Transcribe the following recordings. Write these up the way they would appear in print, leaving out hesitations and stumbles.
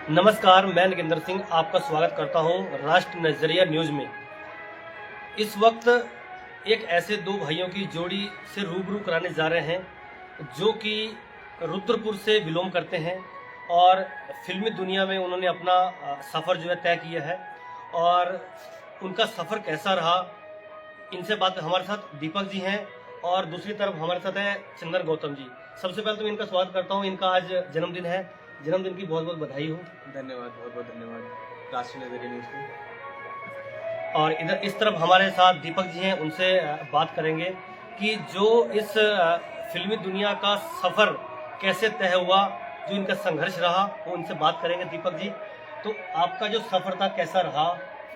नमस्कार, मैं नगेंद्र सिंह आपका स्वागत करता हूं राष्ट्र नजरिया न्यूज़ में। इस वक्त एक ऐसे दो भाइयों की जोड़ी से रूबरू कराने जा रहे हैं जो कि रुद्रपुर से बिलोंग करते हैं और फिल्मी दुनिया में उन्होंने अपना सफ़र जो है तय किया है। और उनका सफ़र कैसा रहा, इनसे बात हमारे साथ दीपक जी हैं और दूसरी तरफ हमारे साथ हैं चंदन गौतम जी। सबसे पहले तो मैं इनका स्वागत करता हूं। इनका आज जन्मदिन है, जन्मदिन की बहुत बहुत बधाई हो। धन्यवाद, बहुत बहुत धन्यवाद राष्ट्रीय नजरिया न्यूज़ को। और इधर इस तरफ हमारे साथ दीपक जी हैं, उनसे बात करेंगे कि जो इस फिल्मी दुनिया का सफ़र कैसे तय हुआ, जो इनका संघर्ष रहा, वो उनसे बात करेंगे। दीपक जी, तो आपका जो सफ़र था कैसा रहा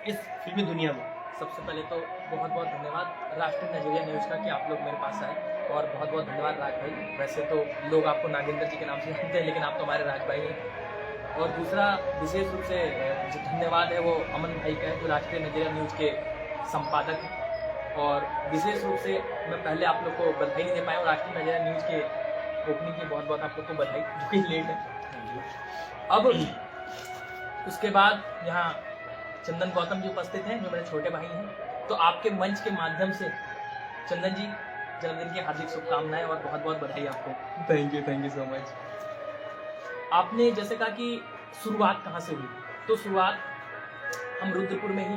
इस फिल्मी दुनिया में? सबसे पहले तो बहुत बहुत धन्यवाद राष्ट्रीय नजरिया न्यूज़ का कि आप लोग मेरे पास आए, और बहुत बहुत धन्यवाद राज भाई। वैसे तो लोग आपको नागेंद्र जी के नाम से जानते हैं, लेकिन आप तो हमारे राज भाई हैं। और दूसरा विशेष रूप से जो धन्यवाद है वो अमन भाई का है, जो राष्ट्रीय नजरिया न्यूज़ के संपादक हैं। और विशेष रूप से मैं पहले आप लोग को बधाई नहीं दे पाया हूँ राष्ट्रीय नजरिया न्यूज़ के ओपनिंग की। बहुत बहुत आप लोग को बधाई, जो कि लेट है। अब उसके बाद यहाँ चंदन गौतम जी उपस्थित हैं, जो मेरे छोटे भाई हैं। तो आपके मंच के माध्यम से चंदन जी, जन्मदिन की हार्दिक शुभकामनाएं और बहुत बहुत बधाई आपको। Thank you so much. आपने जैसे कहा कि शुरुआत कहाँ से हुई, तो शुरुआत हम रुद्रपुर में ही,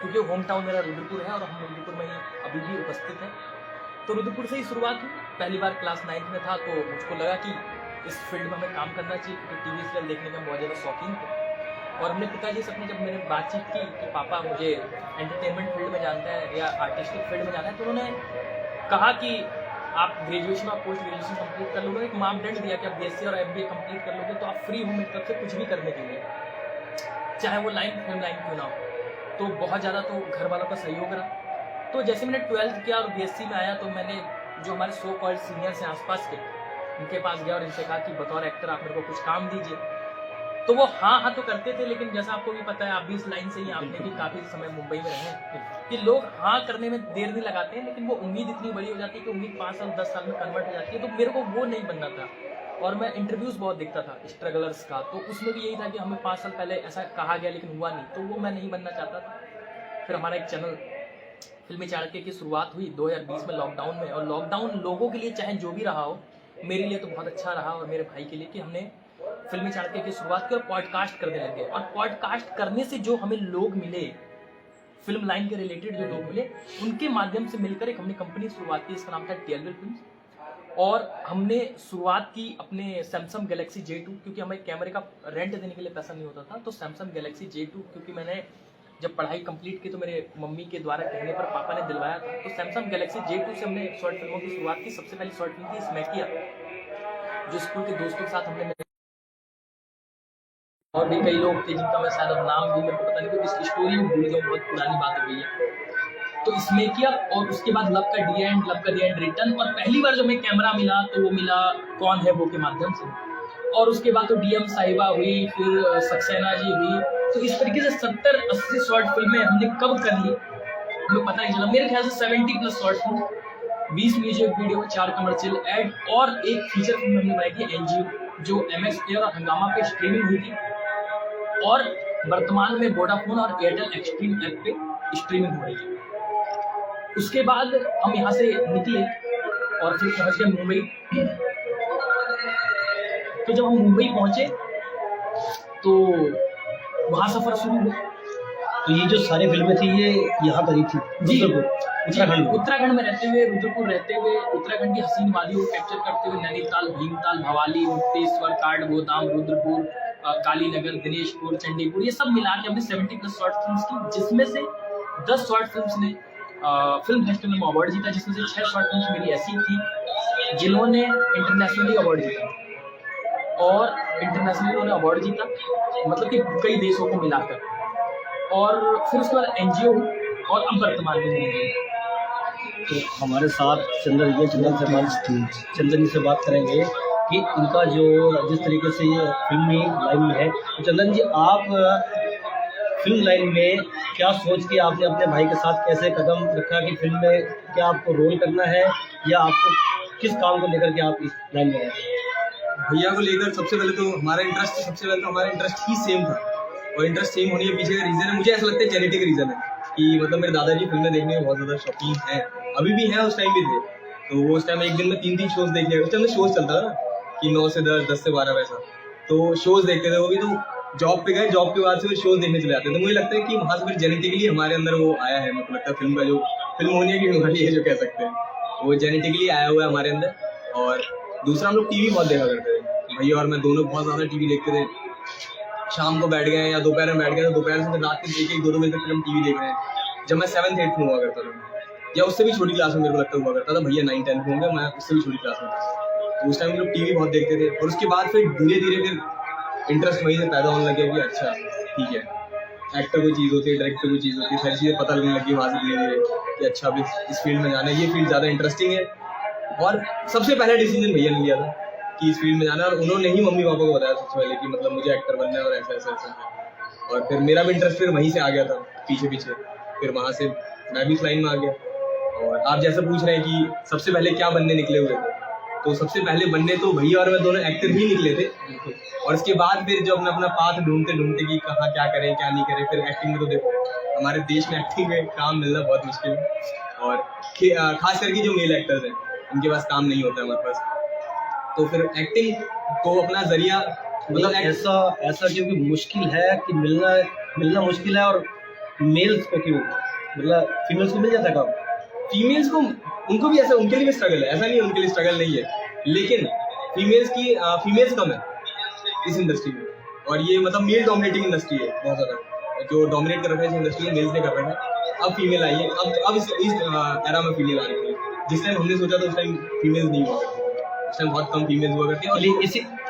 क्योंकि होम टाउन मेरा रुद्रपुर है और हम रुद्रपुर में ही अभी भी उपस्थित हैं। तो रुद्रपुर से ही शुरुआत हुई। पहली बार क्लास 9th में था, तो मुझको लगा कि इस फील्ड में हमें काम करना चाहिए, क्योंकि टीवी सीरियल देखने का बहुत ज़्यादा शौकीन थे। और हमने पिताजी से अपने जब मैंने बातचीत की कि पापा मुझे एंटरटेनमेंट फील्ड में जानना है या आर्टिस्टिक फील्ड में जाना है, तो उन्होंने कहा कि आप ग्रेजुएशन और पोस्ट ग्रेजुएशन कंप्लीट कर लोगे। एक मापदंड दिया कि आप बीएससी और एमबीए कंप्लीट कर लोगे तो आप फ्री हो मेरी तरफ से कुछ भी करने के लिए, चाहे वो फिल्म लाइन क्यों ना हो। तो बहुत ज़्यादा तो घर वालों का सहयोग रहा। तो जैसे मैंने 12th किया और बीएससी में आया, तो मैंने जो हमारे सो कॉल्ड सीनियर्स हैं आसपास के, उनके पास गया और इनसे कहा कि बतौर एक्टर आप मेरे को कुछ काम दीजिए। तो वो हाँ तो करते थे, लेकिन जैसा आपको भी पता है, आप भी इस लाइन से ही, आपने भी काफ़ी समय मुंबई में रहे, कि लोग हाँ करने में देर नहीं लगाते हैं, लेकिन वो उम्मीद इतनी बड़ी हो जाती है कि उम्मीद 5 साल 10 साल में कन्वर्ट हो जाती है। तो मेरे को वो नहीं बनना था। और मैं इंटरव्यूज़ बहुत देखता था स्ट्रगलर्स का, तो उसमें भी यही था कि हमें 5 साल पहले ऐसा कहा गया लेकिन हुआ नहीं, तो वो मैं नहीं बनना चाहता था। फिर हमारा एक चैनल फिल्मी चाणक्य की शुरुआत हुई 2020 में लॉकडाउन में। और लॉकडाउन लोगों के लिए चाहे जो भी रहा हो, मेरे लिए तो बहुत अच्छा रहा और मेरे भाई के लिए, कि हमने फिल्मी चाणक्य की शुरुआत की और पॉडकास्ट करने लगे। और पॉडकास्ट करने से जो हमें लोग मिले, फिल्म लाइन के रिलेटेड जो लोग मिले, उनके माध्यम से मिलकर एक हमने कंपनी शुरुआत की, इसका नाम था टीएलवी फिल्म्स। और हमने शुरुआत की अपने सैमसंग गैलेक्सी J2, क्योंकि हमें कैमरे का रेंट देने के लिए पैसा नहीं होता था। तो सैमसंग गैलेक्सी J2, क्योंकि मैंने जब पढ़ाई कंप्लीट की तो मेरे मम्मी के द्वारा कहने पर पापा ने दिलवाया था, तो सैमसंग गैलेक्सी J2 से हमने शॉर्ट फिल्मों की शुरुआत की। सबसे पहली शॉर्ट फिल्म थी स्मैकिया, जो स्कूल के दोस्तों के साथ हमने, और भी कई लोग थे जिनका मैं शायद नाम भी मेरे को पता नहीं, क्योंकि इसकी स्टोरी में भूल गया, बहुत पुरानी बात हो गई है। तो इसमें किया, और उसके बाद लव का दी एंड रिटर्न। और पहली बार जब मैं कैमरा मिला तो वो मिला कौन है वो के माध्यम से। और उसके बाद तो डीएम साहिबा हुई, फिर सक्सेना जी हुई। तो इस तरीके से 70-80 शॉर्ट फिल्में हमने कब कर ली हमें पता नहीं चला। मेरे ख्याल से 70+ short film, 20 music video, 4 commercial ad और एक फीचर फिल्म हमने बनाई थी एनजीओ, जो MX प्लेयर और हंगामा पे स्ट्रीमिंग हुई थी, और वर्तमान में वोडाफोन और एयरटेल एक्सट्रीम ऐप पे स्ट्रीमिंग हो रही है। उसके बाद हम यहाँ से निकले और फिर पहुँच गए मुंबई। तो जब हम मुंबई पहुँचे तो वहाँ सफ़र शुरू हुआ। तो ये जो सारी फिल्में थी ये यहाँ पर ही थी? जी, उत्तराखंड में रहते हुए, रुद्रपुर रहते हुए, उत्तराखंड की हसीन वादियों को कैप्चर करते हुए, नैनीताल, भीमताल, भवाली, मुक्तेश्वर, काठगोदाम, रुद्रपुर, कालीनगर, दिनेशपुर, चंडीपुर, ये सब मिला के हमने 70+ शॉर्ट फिल्म्स की, जिसमें से 10 शॉर्ट फिल्म्स ने फिल्म फेस्टिवल में अवार्ड जीता, जिसमें से 6 शॉर्ट फिल्म्स मेरी ऐसी थी जिन्होंने इंटरनेशनली अवार्ड जीता। और इंटरनेशनली उन्होंने अवार्ड जीता, मतलब कि कई देशों को मिलाकर। और फिर उसके बाद एनजीओ और अब वर्तमान में। तो हमारे साथ चंदन जी से बात करेंगे कि इनका जो जिस तरीके से ये फिल्मी लाइन में है। तो चंदन जी, आप फिल्म लाइन में क्या सोच के आपने अपने भाई के साथ कैसे कदम रखा कि फिल्म में क्या आपको रोल करना है, या आपको किस काम को लेकर के आप इस लाइन में आए? भैया को लेकर सबसे पहले तो हमारा इंटरेस्ट ही सेम था, और इंटरेस्ट सेम होने के पीछे का रीज़न है, मुझे ऐसा लगता है जेनेटिक रीज़न है कि मतलब मेरे दादाजी फिल्में देखने में बहुत ज़्यादा शौकीन हैं, अभी भी हैं, उस टाइम भी थे। तो वो उस टाइम एक दिन में 3-3 शोज़ देखे, उस टाइम में शोज़ चलता था ना कि 9 से 10, 10 से 12 वैसा, तो शोज़ देखते थे वो भी। तो जॉब पे गए, जॉब के बाद से फिर शोज़ देखने चले जाते थे। तो मुझे लगता है कि वहाँ से फिर जेनेटिकली हमारे अंदर वो आया है, मेरे को लगता है फिल्म का जो फिल्म होने की बीमारी है जो कह सकते हैं, वो जेनेटिकली आया हुआ है हमारे अंदर। और दूसरा हम लोग टीवी बहुत देखा करते थे, भैया और मैं दोनों बहुत ज़्यादा टीवी देखते थे। शाम को बैठ गए या दोपहर में बैठ गए, तो दोपहर से रात के 1-2 बजे तक हम टीवी देख रहे हैं। जब मैं 7th-8th में हुआ करता था, या उससे भी छोटी क्लास में मेरे को लगता हुआ करता था, भैया 9-10 में होंगे, मैं उससे भी छोटी क्लास में था। तो उस टाइम हम लोग टीवी बहुत देखते थे, और उसके बाद फिर धीरे धीरे फिर इंटरेस्ट वहीं से पैदा होने लगे कि अच्छा ठीक है, एक्टर कोई चीज़ होती है, डायरेक्टर कोई चीज़ होती है, सारी चीज़ें पता लगने लगी वहाँ से धीरे धीरे कि अच्छा अब इस फील्ड में जाना है, ये फील्ड ज़्यादा इंटरेस्टिंग है। और सबसे पहला डिसीजन भैया ने लिया था कि इस फील्ड में जाना है, और उन्होंने ही मम्मी पापा को बताया सबसे पहले कि मतलब मुझे एक्टर बनना है और ऐसा ऐसा ऐसा है। और फिर मेरा भी इंटरेस्ट फिर वहीं से आ गया था पीछे पीछे, फिर वहाँ से मैं भी इस लाइन में आ गया। और आप जैसे पूछ रहे हैं कि सबसे पहले क्या बनने निकले हुए थे, तो सबसे पहले बनने तो भैया और मैं दोनों एक्टर ही निकले थे। और उसके बाद फिर जब मैं अपना पाथ ढूंढते ढूंढते कि कहाँ क्या करें क्या नहीं करें, फिर एक्टिंग में तो देखो हमारे देश में एक्टिंग में काम मिलना बहुत मुश्किल है, और खास करके जो मेल एक्टर्स हैं उनके पास काम नहीं होता है हमारे पास। तो फिर एक्टिंग को अपना जरिया मतलब ऐसा क्योंकि मुश्किल है कि मिलना मुश्किल है, और मेल्स को क्यों, मतलब फीमेल्स को मिल जाता है काम? फीमेल्स को उनको भी ऐसा, उनके लिए भी स्ट्रगल है, ऐसा नहीं है उनके लिए स्ट्रगल नहीं है, लेकिन फीमेल्स कम है इस इंडस्ट्री में। और ये मतलब मेल डोमिनेटिंग इंडस्ट्री है बहुत ज़्यादा, जो डोमिनेट कर रखा है इस इंडस्ट्री में मेल्स ने कर रखा है। अब फीमेल आई है, अब इस एरा में फीमेल आ रही है। जिस टाइम हमने सोचा था उस टाइम फीमेल्स नहीं हुआ करती, उस टाइम बहुत कम फीमेल्स हुआ करती है। और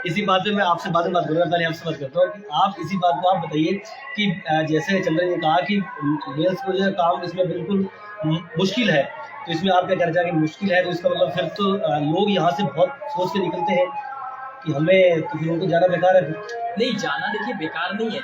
इसी बात पे मैं आपसे बाद में बात करूँगा, पहले आपसे बात करता हूँ कि आप इसी बात को आप बताइए कि जैसे चंद्रन ने कहा कि मेल्स को जो है काम इसमें बिल्कुल मुश्किल है, तो इसमें आप क्या कहना चाहेंगे मुश्किल है? तो इसका मतलब फिर तो लोग यहाँ से बहुत सोच के निकलते हैं कि हमें तो फिर उनको जाना बेकार है। नहीं, जाना देखिए बेकार नहीं है।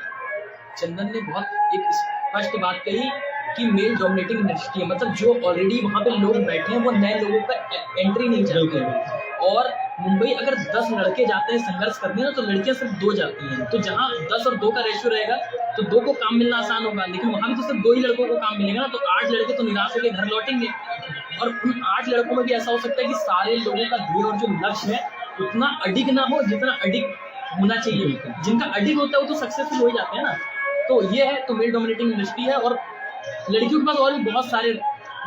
चंदन ने बहुत एक स्पष्ट बात कही कि मेल डोमिनेटिंग इंडस्ट्री है, मतलब जो ऑलरेडी वहाँ पे लोग बैठे हैं वो नए लोगों पर एंट्री नहीं चाहते हैं। और मुंबई अगर 10 लड़के जाते हैं संघर्ष करने ना, तो लड़कियां सिर्फ 2 जाती हैं। तो जहाँ 10 और 2 का रेशियो रहेगा तो 2 को काम मिलना आसान होगा, लेकिन वहाँ भी तो सिर्फ 2 ही लड़कों को काम मिलेगा ना, तो 8 लड़के तो निराश होकर घर लौटेंगे। और उन 8 लड़कों में भी ऐसा हो सकता है कि सारे लोगों का ध्येय और जो लक्ष्य है उतना अडिग ना हो जितना अडिग होना चाहिए। जिनका अडिग होता है वो तो सक्सेसफुल हो ही जाते हैं ना। तो ये है, तो मेल डोमिनेटिंग इंडस्ट्री है। और लड़कियों के पास और भी बहुत सारे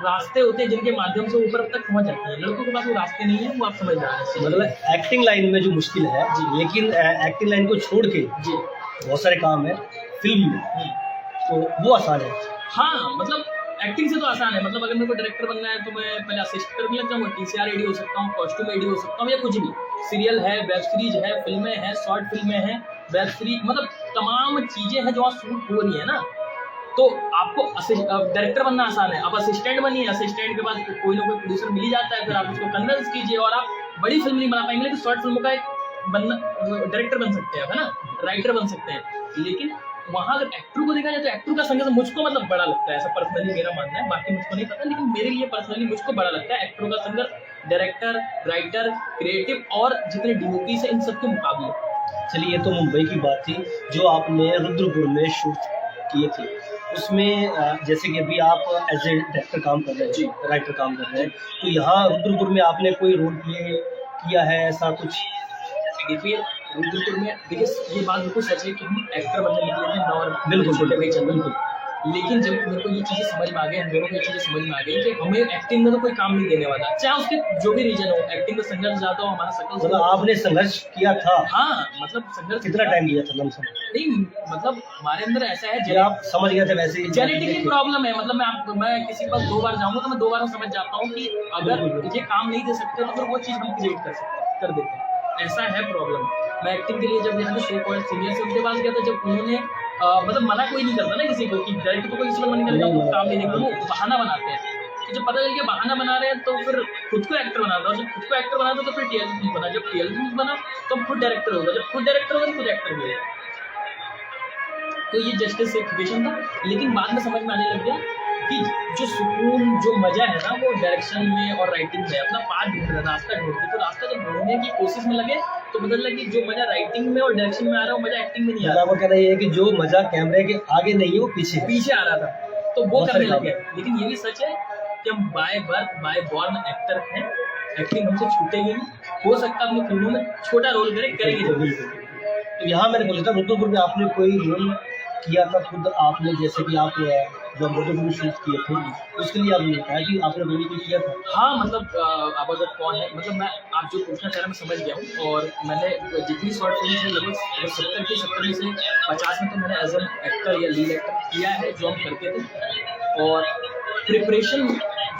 रास्ते होते हैं जिनके माध्यम से ऊपर तक पहुंच जाते हैं, लड़कों के पास वो रास्ते नहीं है, वो आप समझ रहे हैं। मतलब एक्टिंग लाइन में जो मुश्किल है जी, लेकिन एक्टिंग लाइन को छोड़ के जी बहुत सारे काम है फिल्म में, तो वो आसान है। हाँ, मतलब एक्टिंग से तो आसान है। मतलब अगर मेरे को डायरेक्टर बनना है तो मैं पहले असिस्टेंट भी लग जाऊँगा, TCR एडी हो सकता हूँ, कॉस्ट्यूम एडी हो सकता हूँ, या कुछ भी। सीरियल है, वेब सीरीज है, फिल्में हैं, शॉर्ट फिल्में हैं, वेब सीरीज, मतलब तमाम चीज़ें हैं जो शूट हो रही है ना। तो आपको डायरेक्टर बनना आसान है, आप असिस्टेंट बनिए, असिस्टेंट के बाद कोई ना कोई प्रोड्यूसर मिल ही जाता है, फिर आप उसको कन्विंस कीजिए और आप बड़ी फिल्म नहीं बना पाएंगे, लेकिन शॉर्ट फिल्मों का एक डायरेक्टर बन सकते हैं, है ना, राइटर बन सकते हैं। लेकिन वहाँ अगर एक्टर को देखा जाए तो एक्टर का संघर्ष मुझको मतलब बड़ा लगता है, ऐसा पर्सनली मेरा मानना है, बाकी मुझको नहीं पता, लेकिन मेरे लिए पर्सनली मुझको बड़ा लगता है एक्टरों का संघर्ष डायरेक्टर, राइटर, क्रिएटिव और जितने DOP से इन सबके मुकाबले। चलिए, ये तो मुंबई की बात थी। जो आपने रुद्रपुर में शूट किए थे उसमें जैसे कि अभी आप एज ए डायरेक्टर काम कर रहे हैं जी, राइटर काम कर रहे हैं, तो यहाँ रुद्रपुर में आपने कोई रोल प्ले किया है ऐसा कुछ? देखिए, रुद्रपुर में देखिए ये बात बिल्कुल सच है कि हम एक्टर बनने निकले थे और बिल्कुल छोटे भाई चंदन को, लेकिन जब मेरे को ये चीज़ें समझ में आ गई, हम दोनों को ये चीज़ें समझ में आ गई कि हमें एक्टिंग में तो कोई काम नहीं देने वाला, चाहे उसके जो भी रीजन हो, एक्टिंग में संघर्ष ज़्यादा हो, हमारा सकल। मतलब आपने संघर्ष किया था? हाँ, मतलब संघर्ष कितना टाइम लिया था लमसम? नहीं, मतलब हमारे अंदर ऐसा है जब आप समझ गए थे वैसे ही जेनेटिक प्रॉब्लम है। मतलब मैं किसी के पास 2 बार जाऊँगा तो मैं 2 बार में समझ जाता हूँ कि अगर ये काम नहीं दे सकते तो फिर वो चीज़ हम क्रिएट कर देते हैं, ऐसा है प्रॉब्लम। मैं एक्टिंग के लिए जब यहाँ से सीनियर से उनके पास गया था, जब उन्होंने मतलब मना कोई नहीं करता ना किसी को कि डायरेक्टर को कोई किसी को मना नहीं करता, काम नहीं देगा, वो बहाना बनाते हैं। तो जब पता चल गया बहाना बना रहे हैं तो फिर खुद को एक्टर बना दो, जब खुद को एक्टर बना दो तो फिर TLC बना, जब TLC बना तो खुद डायरेक्टर होगा, जब खुद डायरेक्टर होगा तो खुद एक्टर भी होगा। तो ये जस्टिस इक्वेशन था, लेकिन बाद में समझ में आने लग गया कि जो सुकून, जो मजा है ना, वो डायरेक्शन में और राइटिंग में अपना पाथ ढूंढ रहे, रास्ता ढूंढते, तो रास्ता जब ढूंढने की कोशिश में लगे तो पता लगा कि जो मजा राइटिंग में और डायरेक्शन में आ रहा है वो मजा एक्टिंग में नहीं आ रहा। आपका कहना ये है कि जो मजा कैमरे के आगे नहीं है वो पीछे है। पीछे आ रहा था, तो वो बहुत करने सारे लगे। लेकिन ये भी सच है कि हम by birth bye born actor हैं, एक्टिंग हमसे छूटेगी नहीं। हो सकता है अपनी फिल्मों में छोटा रोल करेंगे जरूर। तो यहाँ मैंने बोला था रुद्रपुर में आपने कोई रोल किया था खुद आपने, जैसे कि आप जो रुद्रपुर में शूट किए थे उसके लिए आपने कहा कि आपने रोल कोई किया था? हाँ, मतलब अब अगर कौन है, मतलब मैं आप जो पूछना चाह रहे हैं मैं समझ गया हूँ। और मैंने जितनी शॉर्ट फिल्म है लगभग 70 में से 50 में तो मैंने एज एन एक्टर या लीड एक्टर किया है जो हम करते थे। और प्रिपरेशन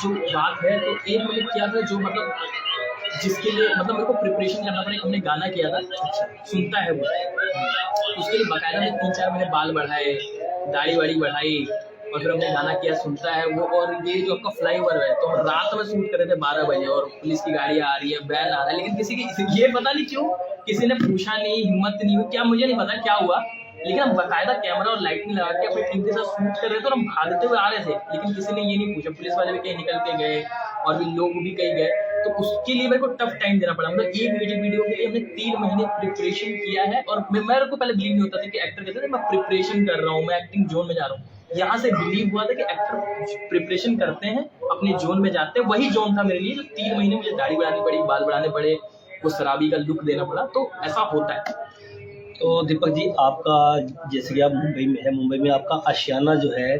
जो बात है, तो एक मैंने किया था जो मतलब जिसके लिए मतलब मेरे को प्रिपरेशन करना पड़ा। हमने गाना किया था, सुनता है वो, उसके लिए बाकायदा मैंने 3-4 महीने बाल बढ़ाए, दाढ़ी वाड़ी बढ़ाई, और फिर हमने गाना किया सुनता है वो। और ये जो आपका फ्लाईओवर है, तो हम रात में शूट कर रहे थे 12 बजे, और पुलिस की गाड़ी आ रही है, बैन आ रहा है, लेकिन किसी की ये पता नहीं क्यों किसी ने पूछा नहीं, हिम्मत नहीं हुई, क्या मुझे नहीं पता क्या हुआ। लेकिन हम बाकायदा कैमरा और लाइटिंग लगा के अपनी टीम के साथ शूट कर रहे थे और हम भागते हुए आ रहे थे, लेकिन किसी ने ये नहीं पूछा। पुलिस वाले भी कहीं निकल के गए और भी लोग भी कहीं गए, तो उसके लिए मेरे को टफ टाइम देना पड़ा। मतलब एक म्यूजिक वीडियो के लिए हमने 3 महीने प्रिपरेशन किया है। और मेरे को पहले बिलीव नहीं होता था कि एक्टर कहते थे मैं प्रिपरेशन कर रहा हूँ, मैं एक्टिंग जोन में जा रहा हूँ। यहाँ से बिलीव हुआ था कि एक्टर प्रिपरेशन करते हैं, अपने जोन में जाते हैं। वही जोन था मेरे लिए जो 3 महीने मुझे दाढ़ी बढ़ानी पड़ी, बाल बढ़ाने पड़े, वो शराबी का लुक देना पड़ा। तो ऐसा होता है। तो दीपक जी, आपका जैसे कि आप मुंबई में है, मुंबई में आपका आशियाना जो है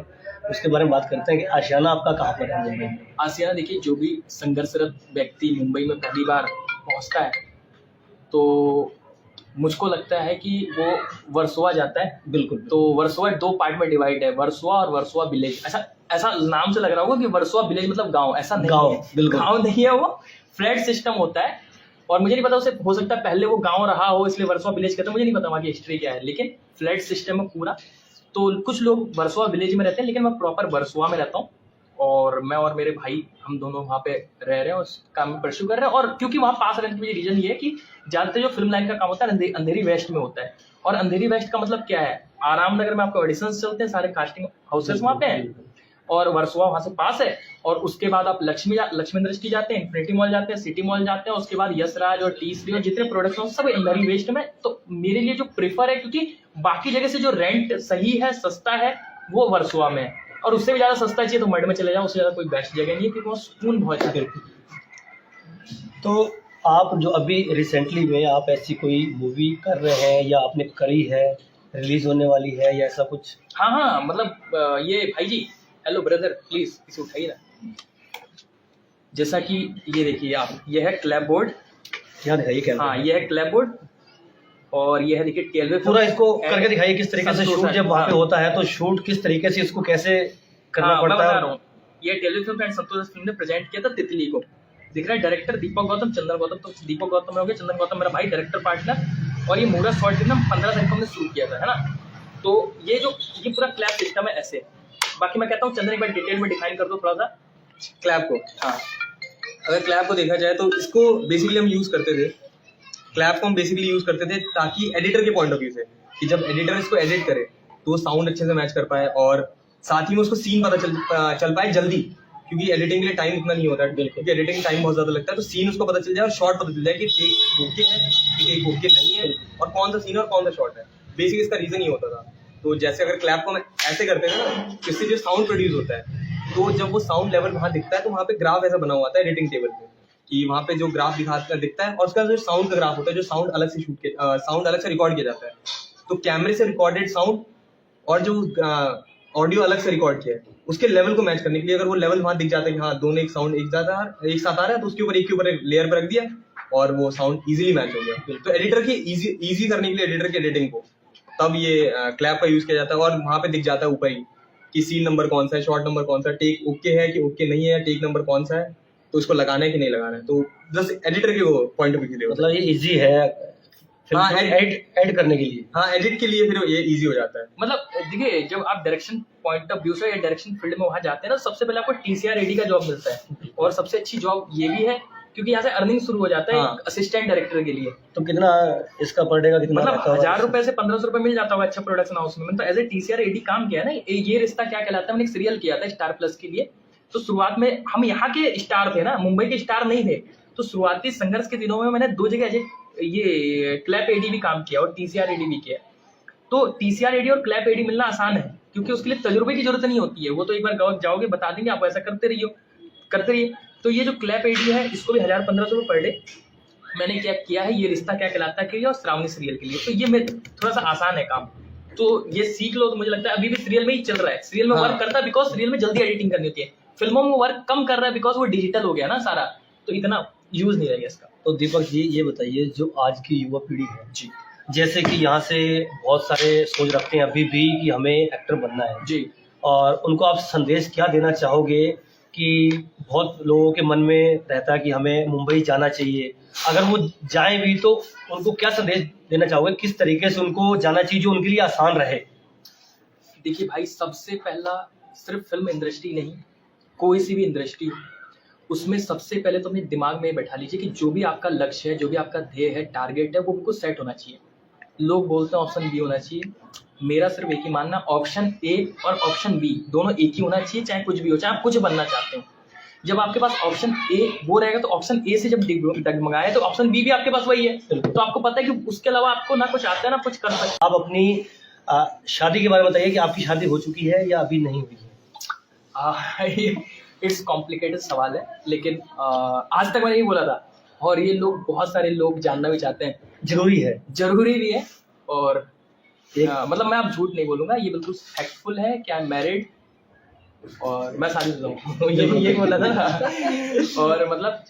उसके बारे में बात करते हैं कि आशियाना आपका कहाँ पर है मुंबई में? आशियाना देखिए, जो भी संघर्षरत व्यक्ति मुंबई में पहली बार पहुंचता है तो मुझको लगता है कि वो वर्सोवा जाता है। बिल्कुल। तो वर्सोवा 2 पार्ट में डिवाइड है, वर्सोवा और वर्सोवा विलेज। ऐसा नाम से लग रहा होगा कि वर्सोवा विलेज मतलब गांव, ऐसा नहीं गाँव, है। बिल्कुल गांव नहीं है, वो फ्लैट सिस्टम होता है। और मुझे नहीं पता, उसे हो सकता है पहले वो गांव रहा हो इसलिए वर्सोवा विलेज कहते हैं, मुझे नहीं पता वहाँ की हिस्ट्री क्या है, लेकिन फ्लैट सिस्टम है पूरा। तो कुछ लोग वर्सोवा विलेज में रहते हैं, लेकिन मैं प्रॉपर वर्सोवा में रहता हूँ। और मैं और मेरे भाई हम दोनों वहाँ पे रह रहे हैं, उस काम में परस्यू कर रहे हैं। और क्योंकि वहाँ पास रहने के रीजन ये है कि ज्यादातर जो फिल्म लाइन का काम होता है अंधेरी वेस्ट में होता है। और अंधेरी वेस्ट का मतलब क्या है, आरामनगर में आपको ऑडिशंस चलते हैं, सारे कास्टिंग हाउसेस वहाँ पे हैं, और वर्सोवा वहाँ से पास है। और उसके बाद आप लक्ष्मी दृष्टि जाते हैं, इन्फिनिटी मॉल जाते हैं, सिटी मॉल जाते हैं, उसके बाद यशराज और टी3 और जितने प्रोडक्ट्स हैं सब अंधेरी वेस्ट में। तो मेरे लिए जो प्रेफर है, क्योंकि बाकी जगह से जो रेंट सही है, सस्ता है, वो वर्सोवा में है। और उससे भी ज्यादा सस्ता चाहिए तो मड में चले जाओ, उससे ज्यादा कोई बेस्ट जगह नहीं है, क्योंकि वो सुकून बहुत है। तो आप जो अभी रिसेंटली में आप ऐसी कोई मूवी कर रहे हैं या आपने करी है, रिलीज होने वाली है या ऐसा कुछ? हाँ, मतलब ये भाई जी, हेलो ब्रदर, प्लीज इसे उठाइए ना। जैसा कि ये देखिए आप, ये है क्लैप बोर्ड, यहाँ दिखाइए कैमरा। हाँ ये है क्लैप बोर्ड, और ये है देखिए टेलवे। पूरा इसको करके दिखाइए किस तरीके से शूट जब वहाँ पे होता है, तो शूट किस तरीके से इसको कैसे करना मैं पड़ता बता है। रहा हूँ, ये टेलवे फिल्म एंड संतोष फिल्म ने प्रेजेंट किया था तितली को। दिख रहा है डायरेक्टर दीपक गौतम, चंदन गौतम। तो दीपक गौतम हो गया, चंदन गौतम मेरा भाई, डायरेक्टर पार्टनर। और ये मूरा शॉर्ट फिल्म 15 तारीख को हमने शूट किया था, है ना। तो ये पूरा क्लैप सिस्टम है ऐसे। बाकी मैं कहता हूँ चंदन एक बार डिटेल में डिफाइन कर दो थोड़ा सा क्लैप को। हाँ, अगर क्लैप को देखा जाए तो इसको बेसिकली हम यूज करते थे, क्लैप को हम बेसिकली यूज करते थे ताकि एडिटर के पॉइंट ऑफ व्यू से, कि जब एडिटर इसको एडिट करे तो वो साउंड अच्छे से मैच कर पाए, और साथ ही में उसको सीन पता चल पाए जल्दी, क्योंकि एडिटिंग के लिए टाइम इतना नहीं होता है, क्योंकि एडिटिंग टाइम बहुत ज्यादा लगता है। तो सीन उसको पता चल जाए और शॉट पता चल जाए कि टेक ओके है कि टेक ओके नहीं है, और कौन सा सीन और कौन सा शॉट है। बेसिक इसका रीजन ही होता था। तो जैसे अगर क्लैप को हम ऐसे करते हैं ना, इससे जो साउंड प्रोड्यूस होता है, तो जब वो साउंड लेवल वहाँ दिखता है तो वहाँ पे ग्राफ ऐसा बना हुआ था एडिटिंग टेबल पे, कि वहाँ पे जो ग्राफ दिखता है, और उसका जो साउंड का ग्राफ होता है, जो साउंड अलग से साउंड अलग से रिकॉर्ड किया जाता है। तो कैमरे से रिकॉर्डेड साउंड और जो ऑडियो अलग से रिकॉर्ड किया है, उसके लेवल को मैच करने के लिए अगर वो लेवल वहाँ दिख जाता है कि हाँ दोनों एक साउंड एक साथ आ रहा है, तो उसके ऊपर एक लेयर पर रख दिया और वो साउंड इजीली मैच हो गया। तो एडिटर की इजी करने के लिए एडिटर की एडिटिंग को तब ये क्लैप का यूज किया जाता है, और वहाँ पे दिख जाता है ऊपर ही कि सीन नंबर कौन सा है, शॉट नंबर कौन सा, टेक ओके है कि ओके नहीं है, टेक नंबर कौन सा है, तो उसको लगाना है कि नहीं लगाना है। तो जस्ट एडिटर के वो पॉइंट ऑफ व्यू, मतलब ये इजी है ऐड करने के लिए। हाँ, एडिट के लिए फिर ये इजी हो जाता है। मतलब देखिए, जब आप डायरेक्शन पॉइंट ऑफ व्यू से या डायरेक्शन फील्ड में वहां जाते हैं ना, सबसे पहले आपको TCR AD का जॉब मिलता है। और सबसे अच्छी जॉब ये भी है क्योंकि यहाँ से अर्निंग शुरू हो जाता है हाँ। असिस्टेंट डायरेक्टर के लिए। तो कितना इसका पर डे का कितना मतलब रहता होगा? 1000 रुपए से 1500 रुपए मिल जाता होगा अच्छा प्रोडक्शन हाउस में। तो एज ए टीसीआर एडी काम किया है ना। ये रिश्ता क्या कहलाता है, मैंने एक सीरियल किया था स्टार प्लस के लिए। तो शुरुआत में हम यहाँ के स्टार थे ना, मुंबई के स्टार नहीं थे। तो शुरुआती संघर्ष के दिनों में मैंने 2 जगह एज ये क्लैप एडी भी काम किया और टीसीआर एडी भी किया। तो टीसीआर एडी और क्लैप एडी मिलना आसान है, क्योंकि उसके लिए तजुर्बे की जरूरत नहीं होती है। वो तो एक बार गाँव जाओगे बता देंगे, आप ऐसा करते रहिए। तो ये जो क्लैप एडी है इसको भी 1000-1500 रुपए पर डे मैंने क्या किया है। ये रिश्ता क्या कहलाता है के लिए और श्रावणी सीरियल के लिए। तो ये मैं थोड़ा सा आसान है काम, तो ये सीख लो। तो मुझे लगता है अभी भी सीरियल में ही चल रहा है। सीरियल में वर्क करता है बिकॉज सीरियल में जल्दी एडिटिंग करनी होती है। फिल्मों में वर्क कम कर रहा है बिकॉज वो डिजिटल हो गया ना सारा, तो इतना यूज नहीं रहेगा इसका। तो दीपक जी ये बताइए, जो आज की युवा पीढ़ी है जी, जैसे कि यहाँ से बहुत सारे सोच रखते हैं अभी भी कि हमें एक्टर बनना है जी, और उनको आप संदेश क्या देना चाहोगे कि बहुत लोगों के मन में रहता है कि हमें मुंबई जाना चाहिए, अगर वो जाएं भी तो उनको क्या संदेश देना चाहोगे, किस तरीके से उनको जाना चाहिए जो उनके लिए आसान रहे? देखिए भाई, सबसे पहला सिर्फ फिल्म इंडस्ट्री नहीं, कोई सी भी इंडस्ट्री, उसमें सबसे पहले तो अपने दिमाग में बैठा लीजिए कि जो भी आपका लक्ष्य है, जो भी आपका ध्येय है, टारगेट है, वो बिल्कुल सेट होना चाहिए। लोग बोलते हैं ऑप्शन बी होना चाहिए, मेरा सिर्फ एक ही मानना, ऑप्शन ए और ऑप्शन बी दोनों एक ही होना चाहिए, चाहे कुछ भी हो, चाहे आप कुछ बनना चाहते हो। जब आपके पास ऑप्शन ए वो रहेगा तो ऑप्शन ए से जब डगमगाए तो ऑप्शन बी भी आपके पास वही है। तो आपको पता है कि उसके अलावा आपको ना कुछ आता है ना कुछ कर सकते। आप अपनी शादी के बारे में बताइए कि आपकी शादी हो चुकी है या अभी नहीं हुई है? इट्स कॉम्प्लिकेटेड सवाल है, लेकिन आज तक मैंने नहीं बोला था, और ये लोग बहुत सारे लोग जानना भी चाहते हैं। जरूरी भी है, और मतलब मैं अब झूठ नहीं बोलूंगा, ये बिल्कुल फैक्टफुल है कि आई एम मैरिड और मैं शादीशुदा हूँ। ये बोला था। और मतलब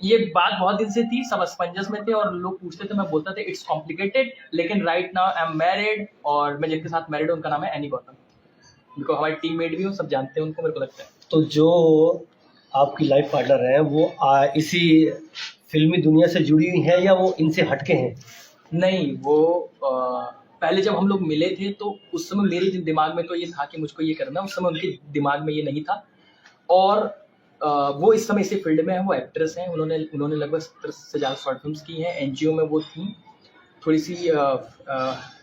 ये बात बहुत दिन से थी, सब असमंजस में थे और लोग पूछते थे, मैं बोलता था इट्स कॉम्प्लिकेटेड, लेकिन right now I am married, और मैं जिनके साथ मैरिड हूँ उनका नाम है एनी गौतम, बिकॉज हमारी टीममेट भी हो, सब जानते हैं उनको, मेरे को लगता है। तो जो आपकी लाइफ पार्टनर है वो इसी फिल्मी दुनिया से जुड़ी हुई है या वो इनसे हटके हैं? नहीं, वो पहले जब हम लोग मिले थे तो उस समय मेरे दिमाग में तो ये था कि मुझको ये करना, उस समय उनके दिमाग में ये नहीं था। और वो इस समय इसी फील्ड में है, वो एक्ट्रेस हैं, उन्होंने लगभग 70 से ज़्यादा शॉर्ट फिल्म्स की हैं। एनजीओ में वो थी, थोड़ी सी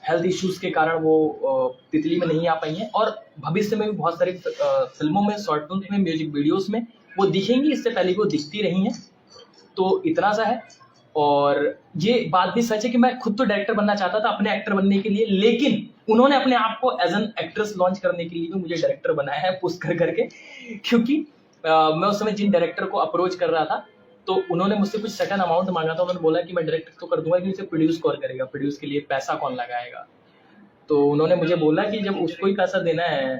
हेल्थ इश्यूज़ के कारण वो तितली में नहीं आ पाई हैं, और भविष्य में भी बहुत सारी फिल्मों में, शॉर्ट फिल्म में, म्यूजिक वीडियोस में वो दिखेंगी, इससे पहले वो दिखती रही हैं। तो इतना सा है। और ये बात भी सच है कि मैं खुद तो डायरेक्टर बनना चाहता था अपने एक्टर बनने के लिए, लेकिन उन्होंने अपने आप को एज एन एक्ट्रेस लॉन्च करने के लिए भी मुझे डायरेक्टर बनाया है, पुश कर करके। क्योंकि मैं उस समय जिन डायरेक्टर को अप्रोच कर रहा था तो उन्होंने मुझसे कुछ सर्टेन अमाउंट मांगा था। उन्होंने बोला कि मैं डायरेक्टर तो कर दूंगा, लेकिन इसे प्रोड्यूस कौन करेगा, प्रोड्यूस के लिए पैसा कौन लगाएगा। तो उन्होंने मुझे बोला कि जब उसको ही पैसा देना है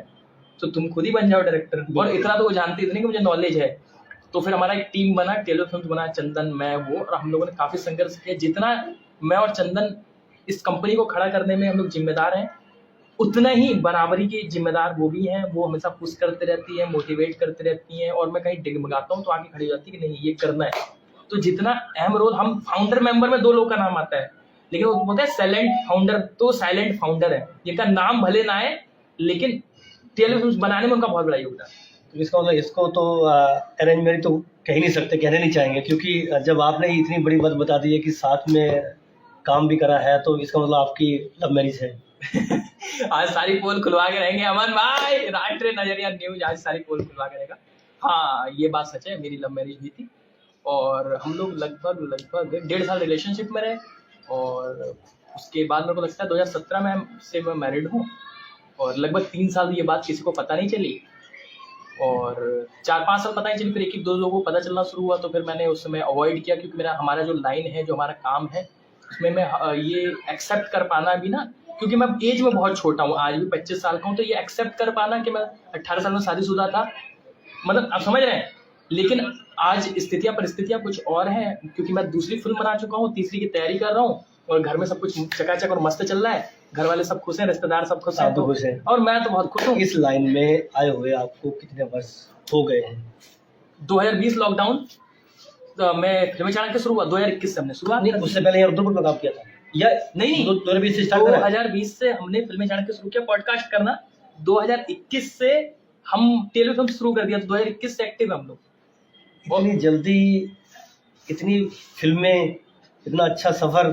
तो तुम खुद ही बन जाओ डायरेक्टर। और इतना तो वो जानते थे कि मुझे नॉलेज है। तो फिर हमारा एक टीम बना, टेलो फिल्म्स बना, चंदन, मैं, वो, और हम लोगों ने काफ़ी संघर्ष किया। जितना मैं और चंदन इस कंपनी को खड़ा करने में हम लोग जिम्मेदार हैं, उतना ही बराबरी के जिम्मेदार वो भी हैं। वो हमेशा पुश करते रहती है, मोटिवेट करते रहती हैं, और मैं कहीं डिगमगाता हूँ तो आगे खड़ी हो जाती है कि नहीं ये करना है। तो जितना अहम रोल, हम फाउंडर मेंबर में 2 लोगों का नाम आता है, लेकिन वो बोलते हैं साइलेंट फाउंडर, तो साइलेंट फाउंडर है जिनका नाम भले ना आए, लेकिन टेलो फिल्म्स बनाने में उनका बहुत बड़ा योगदान। तो इसका मतलब इसको तो अरेंज मैरिज तो कह ही नहीं सकते, कहने नहीं चाहेंगे, क्योंकि जब आपने इतनी बड़ी बात बता दी है कि साथ में काम भी करा है, तो इसका मतलब आपकी लव मैरिज है। आज सारी पोल खुलवा के रहेंगे अमन भाई, राष्ट्रीय नजरिया न्यूज आज सारी पोल खुलवा के रहेगा। हाँ, ये बात सच है, मेरी लव मैरिज हुई थी और हम लोग लगभग 1.5 साल रिलेशनशिप में रहे, और उसके बाद मेरे को लगता है 2017 में से मैं मैरिड हूँ, और लगभग 3 साल ये बात किसी को पता नहीं चली, और 4-5 साल पता नहीं चली, फिर 1-2 लोगों को पता चलना शुरू हुआ। तो फिर मैंने उस समय अवॉइड किया, क्योंकि हमारा जो लाइन है, जो हमारा काम है, उसमें मैं ये एक्सेप्ट कर पाना भी ना, क्योंकि मैं एज में बहुत छोटा हूँ, आज भी 25 साल का हूँ, तो ये एक्सेप्ट कर पाना कि मैं 18 साल में शादीशुदा था, मतलब आप समझ रहे हैं। लेकिन आज परिस्थितियाँ कुछ और हैं, क्योंकि मैं दूसरी फिल्म बना चुका हूँ, तीसरी की तैयारी कर रहा हूँ, और घर में सब कुछ चकाचक और मस्त चल रहा है, घर वाले सब खुश हैं, रिश्तेदार सब खुश हैं, खुश हैं, और मैं तो बहुत खुश हूँ। इस लाइन में आए हुए आपको कितने वर्ष हो गए हैं? 2020 लॉकडाउन में फिल्म चाणक्य शुरू हुआ, 2021 से हमने शुरुआत। नहीं, उससे पहले रुद्रपुर में काम किया था या नहीं? 2020 से स्टार्ट करा? 2020 से हमने फिल्म चाणक्य शुरू किया पॉडकास्ट करना, 2021 से हम टेली फिल्म शुरू कर दिया, तो 2021 से एक्टिव हम लोग। इतनी जल्दी इतनी फिल्में, इतना अच्छा सफर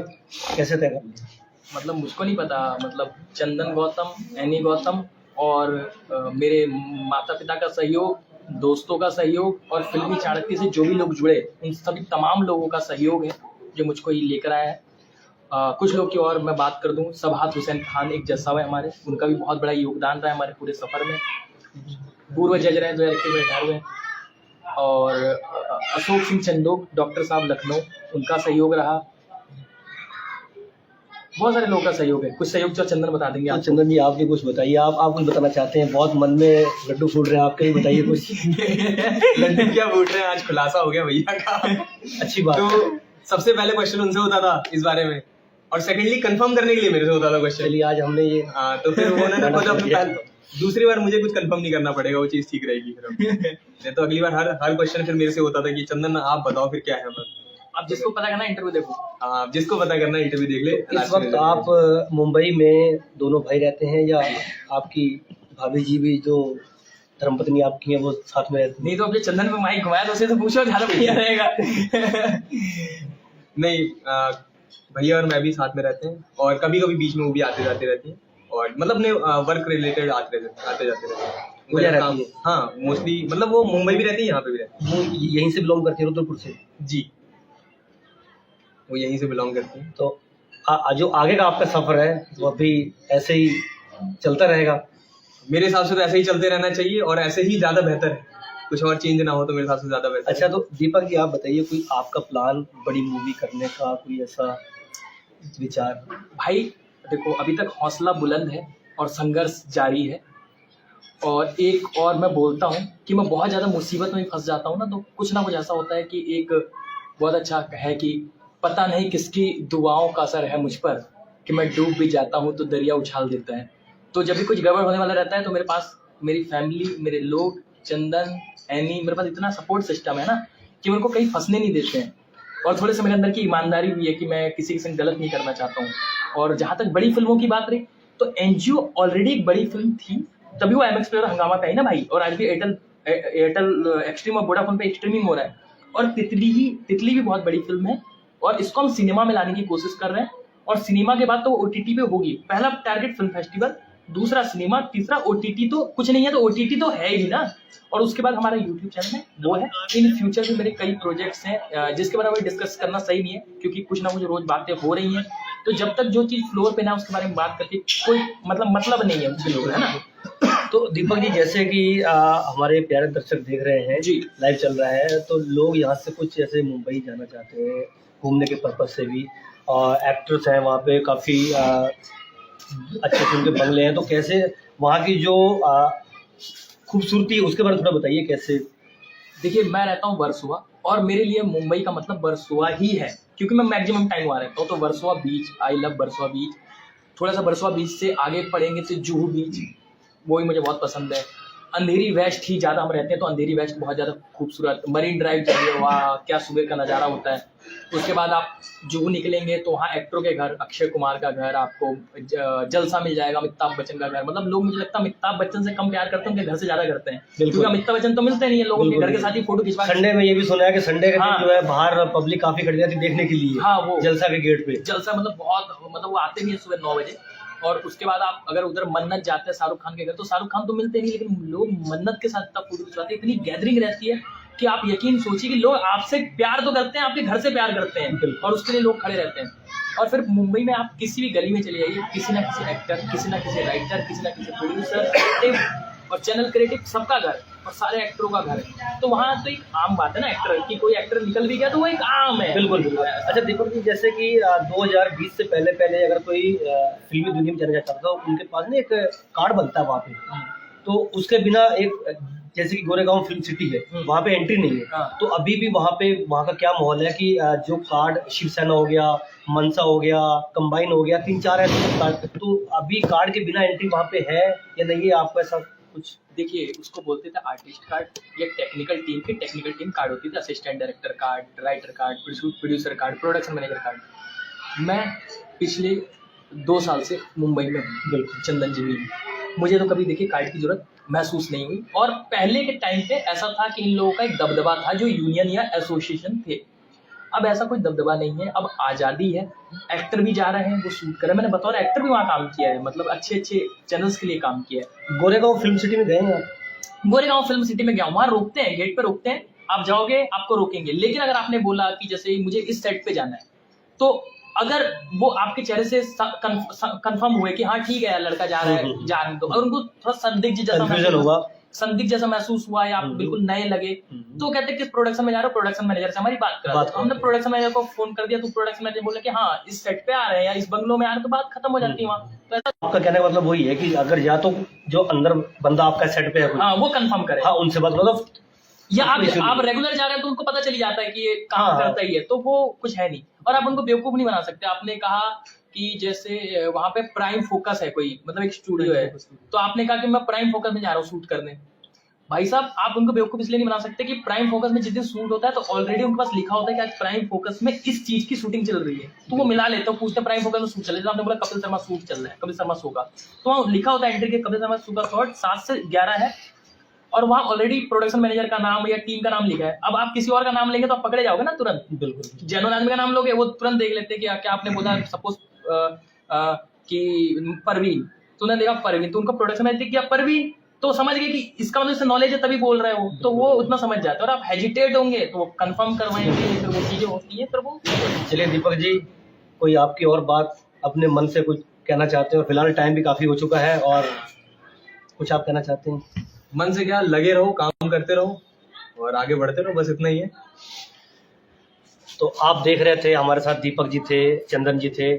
कैसे तय कर लिया? मतलब मुझको नहीं पता, मतलब चंदन गौतम, एनी गौतम और मेरे माता पिता का सहयोग, दोस्तों का सहयोग और फिल्मी चाणक्य से जो भी लोग जुड़े, उन सभी तमाम लोगों का सहयोग है जो मुझको ये लेकर आया है। कुछ लोग की और मैं बात कर दूं, सबहात हुसैन खान एक जज साहब है हमारे, उनका भी बहुत बड़ा योगदान रहा है हमारे पूरे सफ़र में। पूर्व जज रहे हैं 2021 में रिटायर हुए। और अशोक सिंह चंदोक डॉक्टर साहब लखनऊ, उनका सहयोग रहा। बहुत सारे लोगों का सहयोग है, कुछ सहयोग जो चंदन बता देंगे तो आप। चंदन जी, आप भी कुछ बताइए, आप कुछ बताना चाहते हैं? बहुत मन में लड्डू फूट रहे हैं आपके, ही बताइए कुछ। लड्डू क्या फूट रहे हैं, आज खुलासा हो गया भैया का। अच्छी बात। तो सबसे पहले क्वेश्चन उनसे होता था इस बारे में, और सेकंडली कंफर्म करने के लिए मेरे से होता था क्वेश्चन। चलिए आज हमने ये हाँ, तो फिर उन्होंने खुद अपने दूसरी बार मुझे कुछ कंफर्म नहीं करना पड़ेगा, वो चीज ठीक रहेगी फिर अब। नहीं तो अगली बार हर क्वेश्चन फिर मेरे से होता था कि चंदन आप बताओ फिर क्या है। बस आप जिसको पता करना इंटरव्यू देखो। आप जिसको पता करना इंटरव्यू देख ले। इस वक्त आप मुंबई में दोनों भाई रहते हैं, या आपकी भाभी जी भी जो धर्मपत्नी आपकी हैं वो साथ में रहती हैं? नहीं तो अपने चंदन पे माइक घुमाया तो उसे तो पूछो, ज़्यादा बढ़िया रहेगा। नहीं, भैया और मैं भी साथ में रहते हैं, और कभी कभी बीच में वो भी आते जाते रहती हैं, और मतलब अपने वर्क रिलेटेड आते जाते रहते हैं। वो क्या रहती है? हाँ, मोस्टली मतलब वो मुंबई भी रहती है, यहाँ पे भी रहती वो यहीं से बिलोंग करती है, रुद्रपुर से? है जी, वो यहीं से बिलोंग करती है। तो जो आगे का आपका सफर है वो अभी ऐसे ही चलता रहेगा? मेरे हिसाब से तो ऐसे ही चलते रहना चाहिए, और ऐसे ही ज्यादा बेहतर है। कुछ और चेंज ना हो तो मेरे हिसाब से ज्यादा बेहतर। अच्छा, तो दीपक जी आप बताइए, कोई आपका प्लान बड़ी मूवी करने का, कोई ऐसा विचार? भाई देखो, अभी तक हौसला बुलंद है और संघर्ष जारी है। और एक और मैं बोलता हूँ कि मैं बहुत ज़्यादा मुसीबत में फंस जाता हूँ ना, तो कुछ ना कुछ ऐसा होता है कि एक बहुत अच्छा है कि पता नहीं किसकी दुआओं का असर है मुझ पर, कि मैं डूब भी जाता हूँ तो दरिया उछाल देता है। तो जब भी कुछ गड़बड़ होने वाला रहता है तो मेरे पास मेरी फैमिली, मेरे लोग, चंदन, एनी, मेरे पास इतना सपोर्ट सिस्टम है ना कि मेरे को कहीं फंसने नहीं देते हैं। और थोड़े से मेरे अंदर की ईमानदारी भी है कि मैं किसी के संग गलत नहीं करना चाहता हूँ। और जहाँ तक बड़ी फिल्मों की बात रही, तो एनजीओ ऑलरेडी एक बड़ी फिल्म थी, तभी वो एमएक्स प्लेयर हंगामा पे आई ना भाई, और आज भी एयरटेल एक्सट्रीम और वोडाफोन पे स्ट्रीमिंग हो रहा है। और तितली भी बहुत बड़ी फिल्म है, और इसको हम सिनेमा में लाने की कोशिश कर रहे हैं। और सिनेमा के बाद तो ओटीटी पे होगी। पहला टारगेट फिल्म फेस्टिवल, दूसरा सिनेमा, तीसरा ओटीटी। तो कुछ नहीं है तो ओटीटी तो है ही ना। और उसके बाद हमारा यूट्यूब चैनल है, वो है। इन फ्यूचर भी मेरे कई प्रोजेक्ट्स हैं जिसके बारे में डिस्कस करना सही नहीं है, क्योंकि कुछ ना कुछ रोज बातें हो रही हैं। तो जब तक जो चीज़ फ्लोर पे ना उसके बारे में बात करके कोई मतलब नहीं है उन चीज़ों का, है ना। तो दीपक जी, जैसे कि हमारे प्यारे दर्शक देख रहे हैं जी, लाइव चल रहा है, तो लोग यहाँ से कुछ जैसे मुंबई जाना चाहते हैं घूमने के पर्पज से भी, और एक्टर्स हैं वहाँ पे काफ़ी अच्छे फिल्म के बंगले हैं, तो कैसे वहाँ की जो खूबसूरती, उसके बारे में थोड़ा बताइए कैसे? देखिए मैं रहता हूँ वर्सोवा, और मेरे लिए मुंबई का मतलब वर्सोवा ही है, क्योंकि मैं मैक्सिमम टाइम वहाँ रहता हूँ। तो वर्सोवा बीच, आई लव वर्सोवा बीच। थोड़ा सा वर्सोवा बीच से आगे पढ़ेंगे तो जुहू बीच, वो भी मुझे बहुत पसंद है। अंधेरी वेस्ट ही ज़्यादा हम रहते हैं, तो अंधेरी वेस्ट बहुत ज़्यादा खूबसूरत। मरीन ड्राइव जाइए, वहाँ क्या सुबह का नज़ारा होता है। उसके बाद आप जुहू निकलेंगे तो वहाँ एक्टरों के घर, अक्षय कुमार का घर आपको जलसा मिल जाएगा, अमिताभ बच्चन का घर। मतलब लोग, मुझे लगता है अमिताभ बच्चन से कम प्यार करते हैं, उनके घर से ज़्यादा करते हैं, क्योंकि अमिताभ बच्चन तो मिलते नहीं है लोगों के घर के साथ ही फोटो खिंचवा। संडे में ये भी सुना है कि संडे के दिन हाँ। जो है बाहर पब्लिक काफी खड़ी जाती है देखने के लिए। हाँ, वो जलसा के गेट पे जलसा मतलब बहुत, मतलब वो आते नहीं है सुबह 9 बजे। और उसके बाद आप अगर उधर मन्नत जाते हैं शाहरुख खान के घर, तो शाहरुख खान तो मिलते नहीं, लेकिन लोग मन्नत के साथ तब फोटो खिंचवाते हैं। इतनी गैदरिंग रहती है कि आप यकीन सोचिए कि लोग आपसे प्यार तो करते हैं, आपके घर से प्यार करते हैं, और उसके लिए लोग खड़े रहते हैं। और फिर मुंबई में आप किसी भी गली में चले जाइए, किसी ना किसी एक्टर, किसी ना किसी राइटर, किसी ना किसी प्रोड्यूसर और चैनल क्रिएटिव, सबका घर, और सारे एक्टरों का घर है। तो वहाँ तो एक आम बात है ना एक्टर की, कोई एक्टर निकल भी गया तो वो एक आम है। बिल्कुल बिल्कुल। अच्छा दीपक जी, जैसे कि 2020 से पहले अगर कोई फिल्मी दुनिया में जाना चाहता है, तो उनके पास ना एक कार्ड बनता है वहाँ पे, तो उसके बिना एक, जैसे कि गोरेगांव फिल्म सिटी है, वहाँ पे एंट्री नहीं है। हाँ। तो अभी भी वहाँ पे वहाँ का क्या माहौल है कि जो कार्ड, शिवसेना हो गया, मनसा हो गया, कंबाइन हो गया, 3-4 ऐसे कार्ड, तो अभी कार्ड के बिना एंट्री वहाँ पे है या नहीं है? आपको ऐसा कुछ? देखिए, उसको बोलते थे आर्टिस्ट कार्ड, या टेक्निकल टीम कार्ड होती थी। Assistant director card, writer card, producer card, production manager card. मैं पिछले 2 साल से मुंबई में हूँ, बिल्कुल चंदन जी भी। मुझे तो कभी देखिए कार्ड की जरूरत महसूस नहीं हुई। और पहले के टाइम पे ऐसा था कि इन लोगों का एक दबदबा था, जो यूनियन या एसोसिएशन थे। अब ऐसा कोई दबदबा नहीं है, अब आज़ादी है। एक्टर भी जा रहे हैं, वो शूट कर रहे हैं। मैंने बतौर एक्टर भी वहाँ काम किया है, मतलब अच्छे अच्छे चैनल्स के लिए काम किया है। गोरेगांव फिल्म सिटी में गए हैं आप? गोरेगांव फिल्म सिटी में गया हूँ, वहाँ रोकते हैं, गेट पे रोकते हैं, आप जाओगे आपको रोकेंगे। लेकिन अगर आपने बोला कि जैसे मुझे इस सेट पे जाना है, तो अगर वो आपके चेहरे से कंफर्म हुए कि हाँ ठीक है लड़का जा रहा है, जाने दो। अगर उनको थोड़ा संदिग्ध जैसा महसूस हुआ या आप बिल्कुल नए लगे, तो कहते हैं किस प्रोडक्शन में जा रहे हो, प्रोडक्शन मैनेजर से हमारी बात करा। हमने प्रोडक्शन मैनेजर को फोन कर दिया, तो प्रोडक्शन मैनेजर बोले कि हाँ इस सेट पे आ रहे हैं या इस बंगलों में आ रहे हैं, तो बात खत्म हो जाती है वहाँ। तो ऐसा आपका कहने का मतलब वही है कि अगर या तो जो अंदर बंदा आपका सेट पे है कोई, हाँ वो कंफर्म करे, हाँ उनसे बात मतलब, या आप रेगुलर जा रहे हैं तो उनको पता चली जाता है कि ये काम करता ही है, तो वो कुछ है नहीं। और आप उनको बेवकूफ नहीं बना सकते। आपने कहा कि जैसे वहां पे प्राइम फोकस है कोई, मतलब एक स्टूडियो है, तो आपने कहा कि मैं प्राइम फोकस में जा रहा हूँ शूट करने। भाई साहब आप उनको बेवकूफ इसलिए नहीं बना सकते कि प्राइम फोकस में जिस दिन शूट होता है तो ऑलरेडी उनके पास लिखा होता है कि आज प्राइम फोकस में इस चीज की शूटिंग चल रही है, तो वो मिला लेते हो, पूछते प्राइम फोकस में शूट चल रहा है। आपने बोला कपिल शर्मा शूट चल रहा है, कपिल शर्मा शो का, तो वहाँ लिखा होता है एंट्री के कपिल शर्मा शो का शॉट 7 से 11 है, और वहाँ ऑलरेडी प्रोडक्शन मैनेजर का नाम या टीम का नाम लिखा है। अब आप किसी और का नाम लेंगे तो आप पकड़े जाओगे ना तुरंत। बिल्कुल जेनुइन आदमी का नाम लोगे, वो तुरंत देख लेते कि क्या आपने बोला सपोज कि परवीन, तो उन्होंने देखा परवीन, तो उनका प्रोडक्शन मैनेजर किया परवीन, तो समझ गए कि इसका मतलब इससे नॉलेज है तभी बोल रहे हो, तो वो उतना समझ जाते हैं। और आप हेजिटेट होंगे तो वो कंफर्म करवाएंगे, फिर वो चीजें होती है, फिर वो। चलिए दीपक जी, कोई आपकी और बात अपने मन से कुछ कहना चाहते हो? फिलहाल टाइम भी काफी हो चुका है, और कुछ आप कहना चाहते हैं? मन से क्या, लगे रहो, काम करते रहो और आगे बढ़ते रहो, बस इतना ही है। तो आप देख रहे थे, हमारे साथ दीपक जी थे, चंदन जी थे।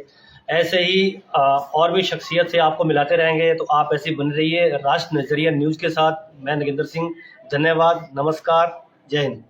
ऐसे ही और भी शख्सियत से आपको मिलाते रहेंगे, तो आप ऐसे ही बन रहिए राष्ट्र नजरिया न्यूज़ के साथ। मैं नगेंद्र सिंह, धन्यवाद, नमस्कार, जय हिंद।